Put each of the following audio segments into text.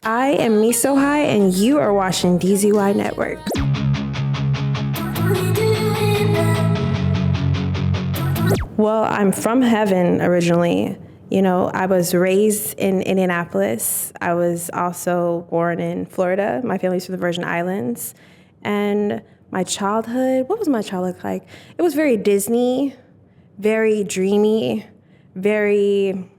I am Miso Hai, and you are watching DZY Network. Well, I'm from heaven originally. You know, I was raised in Indianapolis. I was also born in Florida. My family's from the Virgin Islands. And my childhood, what was my childhood like? It was very Disney, very dreamy, very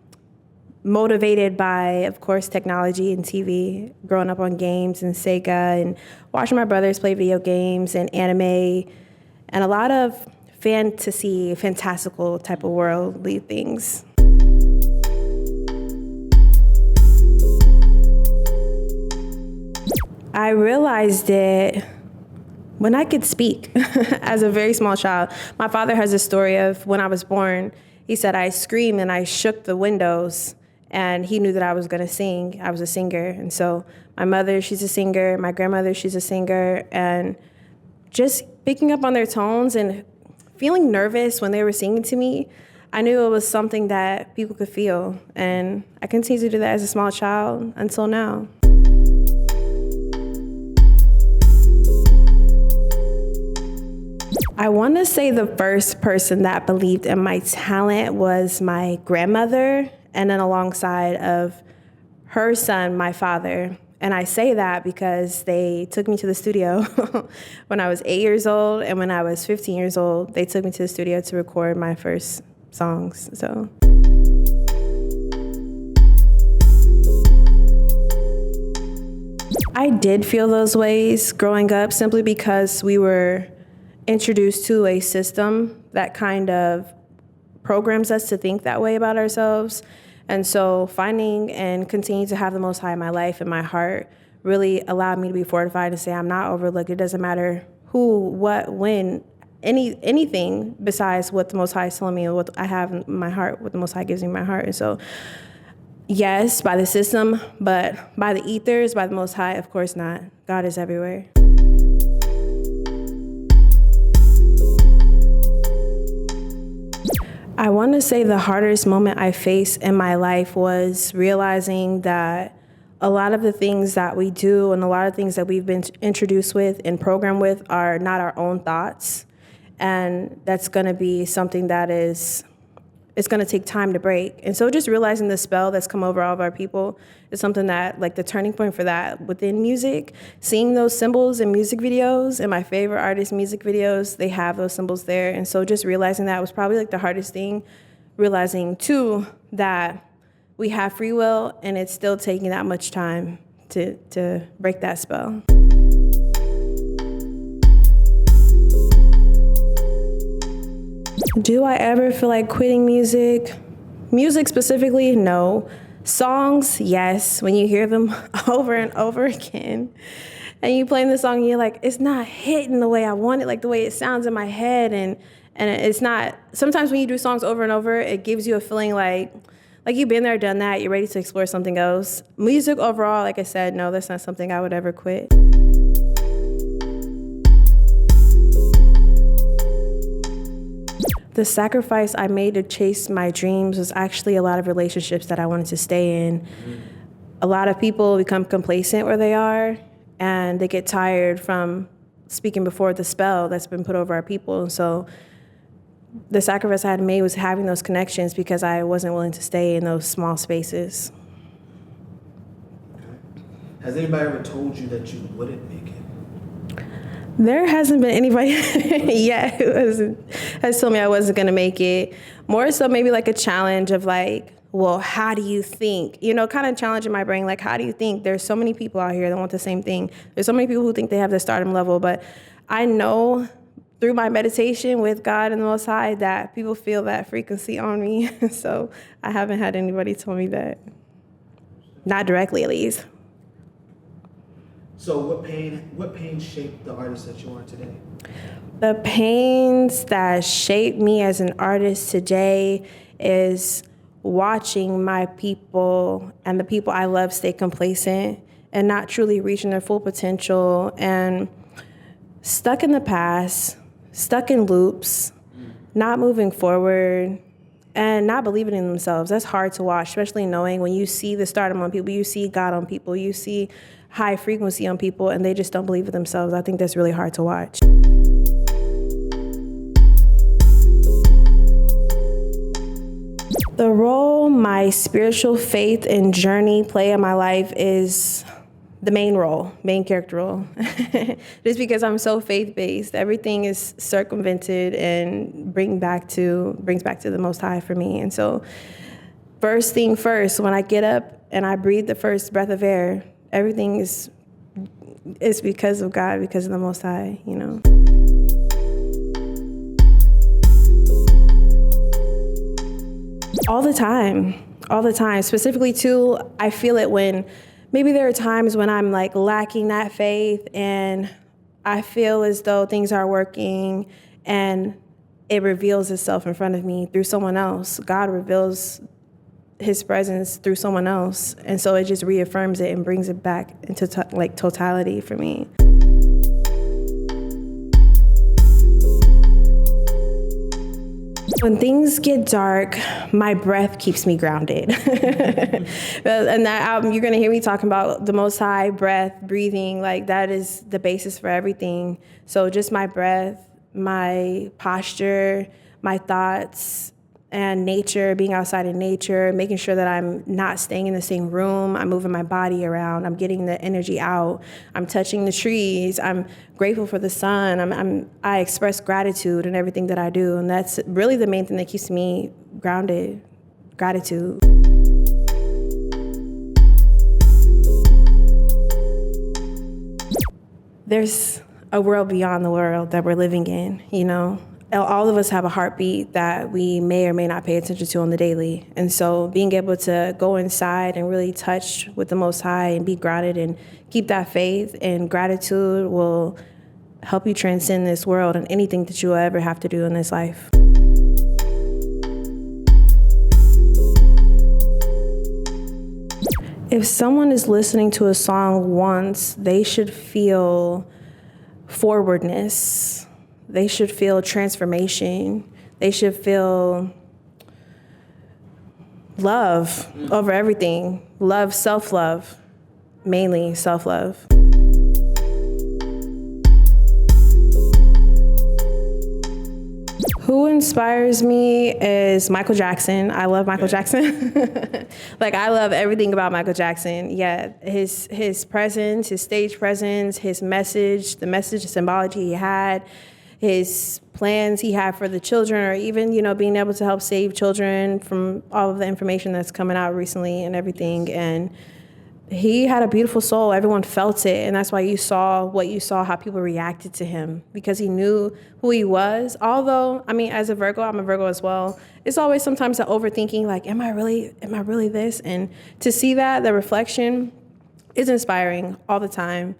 motivated by, of course, technology and TV, growing up on games and Sega and watching my brothers play video games and anime and a lot of fantasy, fantastical type of worldly things. I realized it when I could speak as a very small child. My father has a story of when I was born, he said I screamed and I shook the windows. And he knew that I was going to sing. I was a singer. And so my mother, she's a singer. My grandmother, she's a singer. And just picking up on their tones and feeling nervous when they were singing to me, I knew it was something that people could feel. And I continued to do that as a small child until now. I want to say the first person that believed in my talent was my grandmother, and then alongside of her son, my father. And I say that because they took me to the studio when I was 8 years old, and when I was 15 years old, they took me to the studio to record my first songs. So I did feel those ways growing up simply because we were introduced to a system that kind of programs us to think that way about ourselves. And so finding and continuing to have the Most High in my life and my heart really allowed me to be fortified and say I'm not overlooked. It doesn't matter who, what, when, anything besides what the Most High is telling me and what I have in my heart, what the Most High gives me in my heart. And so yes, by the system, but by the ethers, by the Most High, of course not. God is everywhere. I want to say the hardest moment I faced in my life was realizing that a lot of the things that we do and a lot of things that we've been introduced with and programmed with are not our own thoughts. And that's going to be something that it's going to take time to break. And so just realizing the spell that's come over all of our people is something that, like, the turning point for that within music, seeing those symbols in music videos, and my favorite artist music videos, they have those symbols there. And so just realizing that was probably like the hardest thing, realizing too that we have free will and it's still taking that much time to break that spell. Do I ever feel like quitting music? Music specifically, no. Songs, yes. When you hear them over and over again, and you playing the song and you're like, it's not hitting the way I want it, like the way it sounds in my head, and it's not. Sometimes when you do songs over and over, it gives you a feeling like you've been there, done that, you're ready to explore something else. Music overall, like I said, no, that's not something I would ever quit. The sacrifice I made to chase my dreams was actually a lot of relationships that I wanted to stay in. A lot of people become complacent where they are, and they get tired from speaking before the spell that's been put over our people. And so the sacrifice I had made was having those connections because I wasn't willing to stay in those small spaces. Has anybody ever told you that you wouldn't make it? There hasn't been anybody yet who has told me I wasn't going to make it. More so maybe like a challenge of like, well, how do you think? You know, kind of challenging my brain, like, how do you think? There's so many people out here that want the same thing. There's so many people who think they have the stardom level, but I know through my meditation with God and the Most High that people feel that frequency on me. So I haven't had anybody tell me that. Not directly, at least. So what pain shaped the artist that you are today? The pains that shaped me as an artist today is watching my people and the people I love stay complacent and not truly reaching their full potential and stuck in the past, stuck in loops, not moving forward, and not believing in themselves. That's hard to watch, especially knowing when you see the stardom on people, you see God on people, you see high frequency on people, and they just don't believe in themselves. I think that's really hard to watch. The role my spiritual faith and journey play in my life is the main character role. Just because I'm so faith-based, everything is circumvented and brings back to the Most High for me. And so, first thing first, when I get up and I breathe the first breath of air, everything is because of God, because of the Most High, you know. All the time. Specifically too, I feel it when maybe there are times when I'm like lacking that faith and I feel as though things are working and it reveals itself in front of me through someone else. God reveals his presence through someone else. And so it just reaffirms it and brings it back into totality for me. When things get dark, my breath keeps me grounded. And that album, you're gonna hear me talking about the Most High, breath, breathing, like that is the basis for everything. So just my breath, my posture, my thoughts, and nature, being outside in nature, making sure that I'm not staying in the same room, I'm moving my body around, I'm getting the energy out, I'm touching the trees, I'm grateful for the sun, I express gratitude in everything that I do, and that's really the main thing that keeps me grounded, gratitude. There's a world beyond the world that we're living in, you know? All of us have a heartbeat that we may or may not pay attention to on the daily. And so being able to go inside and really touch with the Most High and be grounded and keep that faith and gratitude will help you transcend this world and anything that you will ever have to do in this life. If someone is listening to a song once, they should feel forwardness. They should feel transformation. They should feel love over everything. Love, self-love, mainly self-love. Who inspires me is Michael Jackson. I love Michael Jackson. Like, I love everything about Michael Jackson. Yeah, his presence, his stage presence, his message, the symbology he had, his plans he had for the children, or even, you know, being able to help save children from all of the information that's coming out recently and everything. And he had a beautiful soul. Everyone felt it. And that's why you saw what you saw, how people reacted to him, because he knew who he was. Although, I mean, as a Virgo, I'm a Virgo as well. It's always sometimes the overthinking, like, am I really this? And to see that, the reflection is inspiring all the time.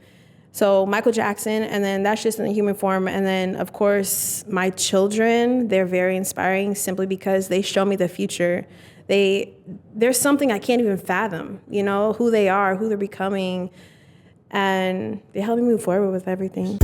So Michael Jackson, and then that's just in the human form. And then, of course, my children, they're very inspiring simply because they show me the future. There's something I can't even fathom, you know, who they are, who they're becoming, and they help me move forward with everything.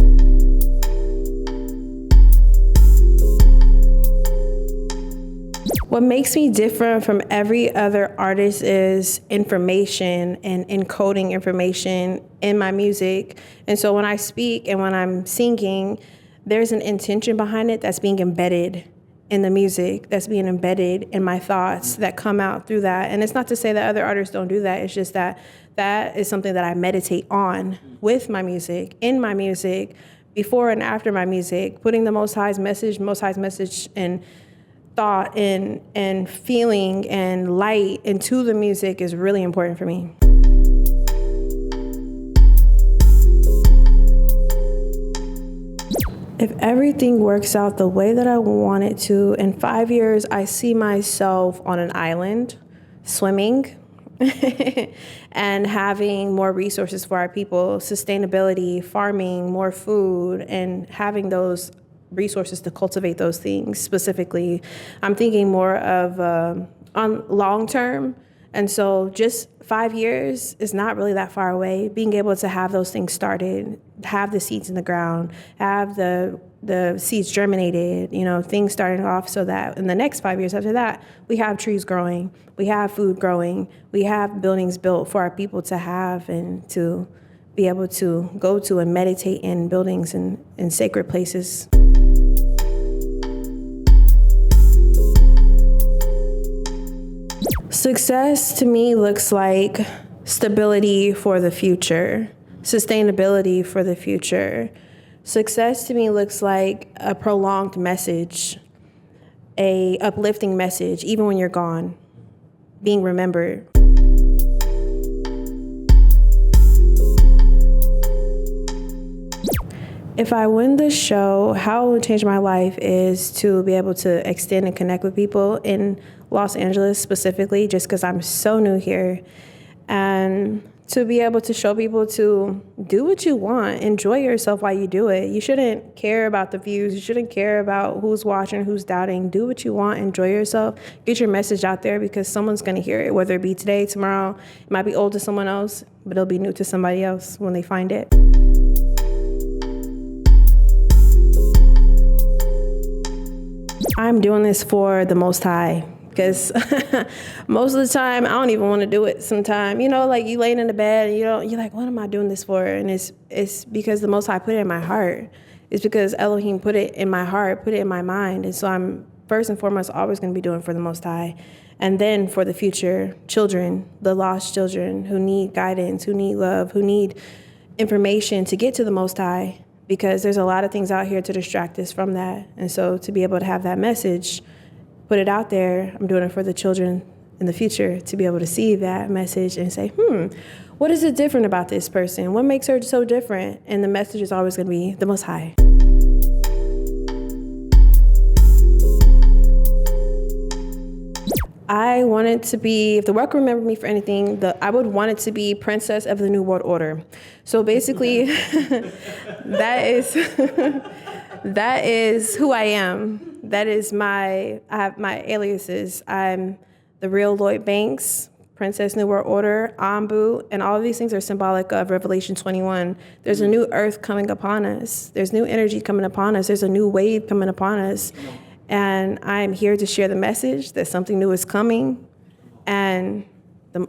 What makes me different from every other artist is information and encoding information in my music. And so when I speak and when I'm singing, there's an intention behind it that's being embedded in the music, that's being embedded in my thoughts that come out through that. And it's not to say that other artists don't do that. It's just that that is something that I meditate on with my music, in my music, before and after my music, putting the Most High's message and thought and feeling and light into the music is really important for me. If everything works out the way that I want it to, in 5 years, I see myself on an island, swimming, and having more resources for our people, sustainability, farming, more food, and having those resources to cultivate those things specifically. I'm thinking more of on long term And so just 5 years is not really that far away. Being able to have those things started, have the seeds in the ground, have the seeds germinated, things starting off so that in the next 5 years after that, we have trees growing, we have food growing, we have buildings built for our people to have and to be able to go to and meditate in buildings and in sacred places. Success to me looks like stability for the future, sustainability for the future. Success to me looks like a prolonged message, a uplifting message, even when you're gone, being remembered. If I win this show, how it would change my life is to be able to extend and connect with people in Los Angeles specifically, just because I'm so new here, and to be able to show people to do what you want, enjoy yourself while you do it. You shouldn't care about the views. You shouldn't care about who's watching, who's doubting. Do what you want, enjoy yourself, get your message out there because someone's gonna hear it, whether it be today, tomorrow. It might be old to someone else, but it'll be new to somebody else when they find it. I'm doing this for the Most High because most of the time I don't even want to do it sometimes. Like you laying in the bed and you're like, what am I doing this for? And it's because the Most High put it in my heart. It's because Elohim put it in my heart, put it in my mind. And so I'm first and foremost always going to be doing for the Most High. And then for the future children, the lost children who need guidance, who need love, who need information to get to the Most High. Because there's a lot of things out here to distract us from that. And so to be able to have that message, put it out there, I'm doing it for the children in the future to be able to see that message and say, what is it different about this person? What makes her so different? And the message is always going to be the Most High. I want it to be, if the world remembered me for anything, I would want it to be Princess of the New World Order. So basically, that is who I am. That is I have my aliases. I'm the real Lloyd Banks, Princess New World Order, Ambu, and all of these things are symbolic of Revelation 21. There's a new earth coming upon us. There's new energy coming upon us. There's a new wave coming upon us. And I'm here to share the message that something new is coming. And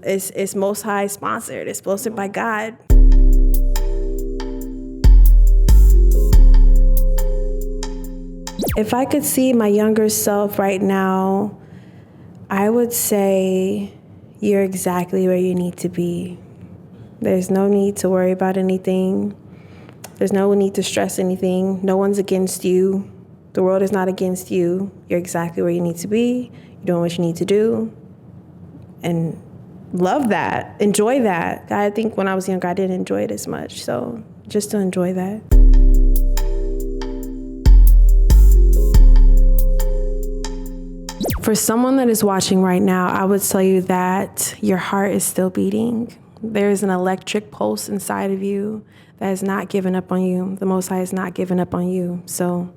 it's Most High sponsored. It's sponsored by God. If I could see my younger self right now, I would say you're exactly where you need to be. There's no need to worry about anything. There's no need to stress anything. No one's against you. The world is not against you. You're exactly where you need to be. You're doing what you need to do. And love that. Enjoy that. I think when I was younger, I didn't enjoy it as much. So just to enjoy that. For someone that is watching right now, I would tell you that your heart is still beating. There is an electric pulse inside of you that has not given up on you. The Most High has not given up on you. So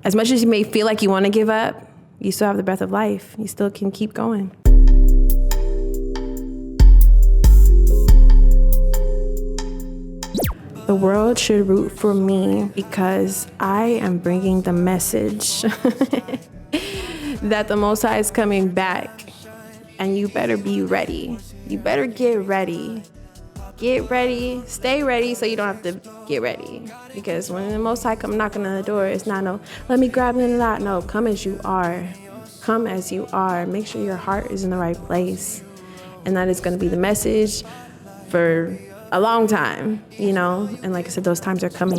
as much as you may feel like you want to give up, you still have the breath of life. You still can keep going. The world should root for me because I am bringing the message that the Most High is coming back, and you better be ready. You better get ready. Get ready, stay ready so you don't have to get ready. Because when the Most High come knocking on the door, it's not no, let me grab it and not. No, come as you are. Come as you are. Make sure your heart is in the right place. And that is going to be the message for a long time, And like I said, those times are coming.